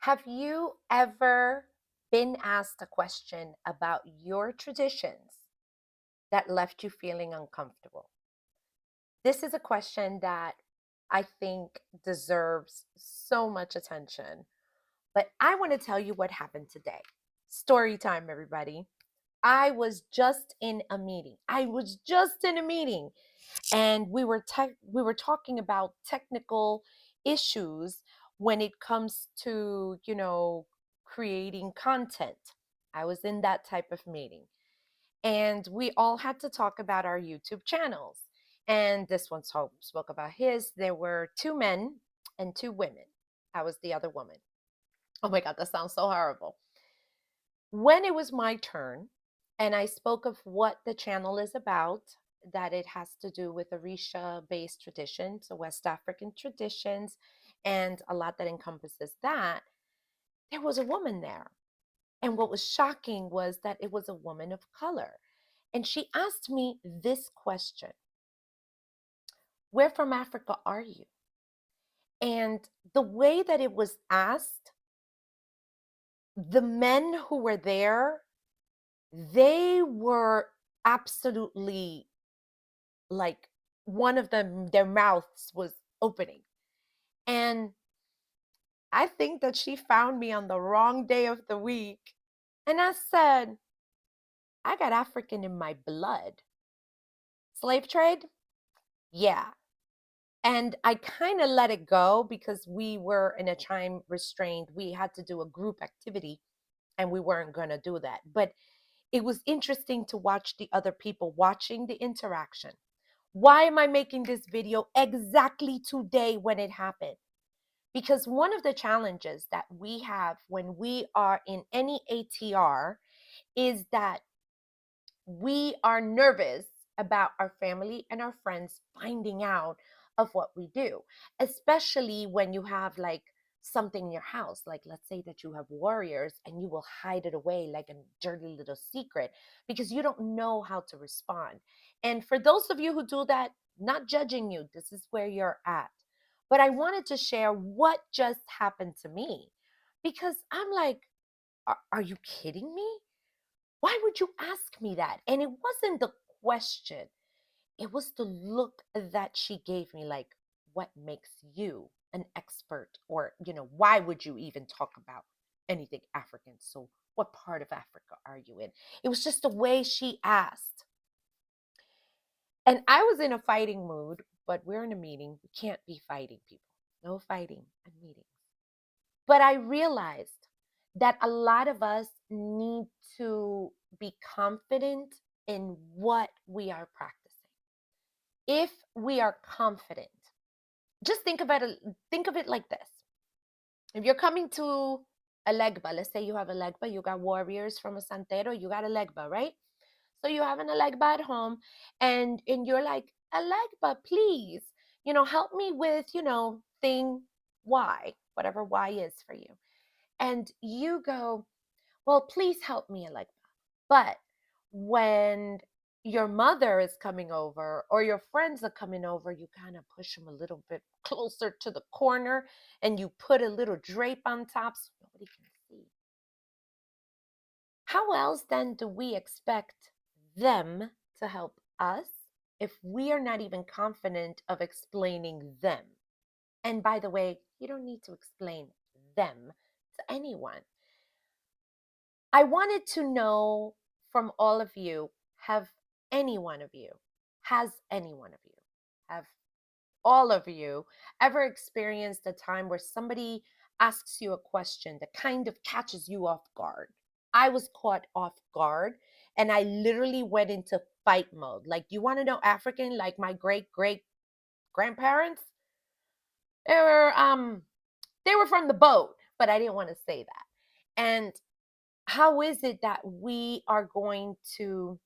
Have you ever been asked a question about your traditions that left you feeling uncomfortable? This is a question that I think deserves so much attention, but I want to tell you what happened today. Story time, everybody. I was just in a meeting. And we were talking about technical issues when it comes to, creating content. I was in that type of meeting. And we all had to talk about our YouTube channels. And this one spoke about his. There were two men and two women. I was the other woman. Oh my God, that sounds so horrible. When it was my turn, and I spoke of what the channel is about, that it has to do with Orisha based traditions, so West African traditions, and a lot that encompasses that, there was a woman there. And what was shocking was that it was a woman of color. And she asked me this question: Where from Africa are you? And the way that it was asked, the men who were there, they were absolutely like, one of them, their mouths was opening. And I think that she found me on the wrong day of the week. And I said, I got African in my blood. Slave trade? Yeah. And I kind of let it go because we were in a time restrained. We had to do a group activity and we weren't going to do that. But it was interesting to watch the other people watching the interaction. Why am I making this video exactly today when it happened? Because one of the challenges that we have when we are in any ATR is that we are nervous about our family and our friends finding out of what we do, especially when you have like something in your house. Like, let's say that you have warriors and you will hide it away like a dirty little secret because you don't know how to respond. And for those of you who do that, not judging you, this is where you're at. But I wanted to share what just happened to me because I'm like, are you kidding me? Why would you ask me that? And it wasn't the question, it was the look that she gave me, like, what makes you an expert? Or, why would you even talk about anything African? So, what part of Africa are you in? It was just the way she asked. And I was in a fighting mood, but we're in a meeting. We can't be fighting people. No fighting in meetings. But I realized that a lot of us need to be confident in what we are practicing. If we are confident, just think of it like this. If you're coming to a legba, let's say you have a legba, you got warriors from a santero, you got a legba, right? So you have an legba at home, and you're like, a legba, please, help me with, thing Y, whatever Y is for you. And you go, well, please help me, Alexa. But when your mother is coming over or your friends are coming over, you kind of push them a little bit closer to the corner and you put a little drape on top so nobody can see. How else then do we expect them to help us if we are not even confident of explaining them? And by the way, you don't need to explain them to anyone. I wanted to know from all of you, have any one of you, has any one of you, have all of you ever experienced a time where somebody asks you a question that kind of catches you off guard? I was caught off guard and I literally went into fight mode. Like, you want to know African, like my great great grandparents? They were they were from the boat, but I didn't want to say that. And how is it that we are going to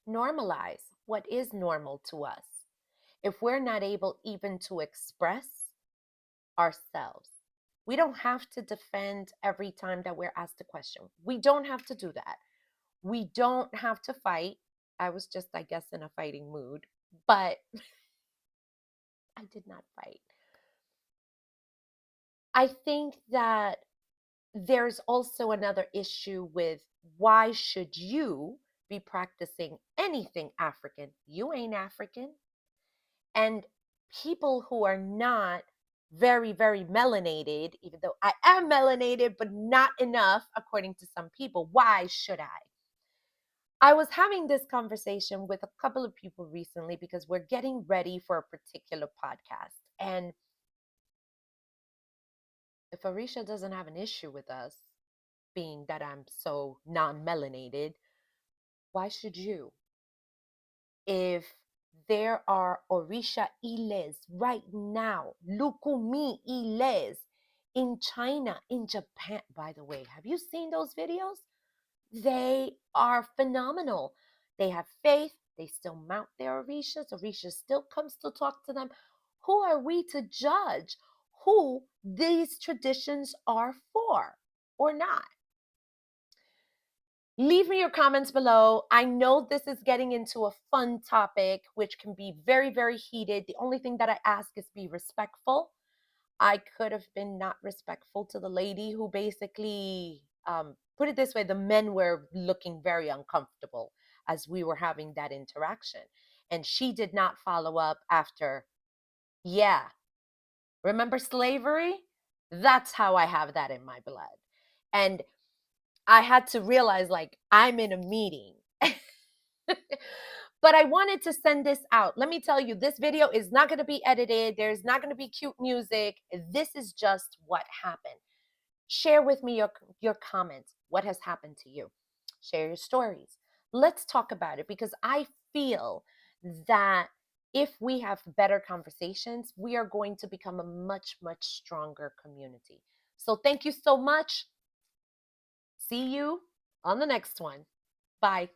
normalize what is normal to us if we're not able even to express ourselves? We don't have to defend every time that we're asked a question. We don't have to do that. We don't have to fight. I was just, I guess, in a fighting mood, but I did not fight. I think that there's also another issue with why should you be practicing anything African? You ain't African. And people who are not very, very melanated, even though I am melanated, but not enough, according to some people, why should I? I was having this conversation with a couple of people recently because we're getting ready for a particular podcast. And if Arisha doesn't have an issue with us, being that I'm so non melanated, why should you? If there are Orisha Iles right now, Lukumi Iles in China, in Japan. By the way, have you seen those videos? They are phenomenal. They have faith. They still mount their Orishas. Orisha still comes to talk to them. Who are we to judge who these traditions are for or not? Leave me your comments below. I know this is getting into a fun topic, which can be very, very heated. The only thing that I ask is be respectful. I could have been not respectful to the lady who basically, put it this way, the men were looking very uncomfortable as we were having that interaction. And she did not follow up after, yeah, remember slavery? That's how I have that in my blood. And I had to realize, like, I'm in a meeting. But I wanted to send this out. Let me tell you, this video is not going to be edited. There's not going to be cute music. This is just what happened. Share with me your comments. What has happened to you? Share your stories. Let's talk about it, because I feel that if we have better conversations, we are going to become a much, much stronger community. So thank you so much. See you on the next one. Bye.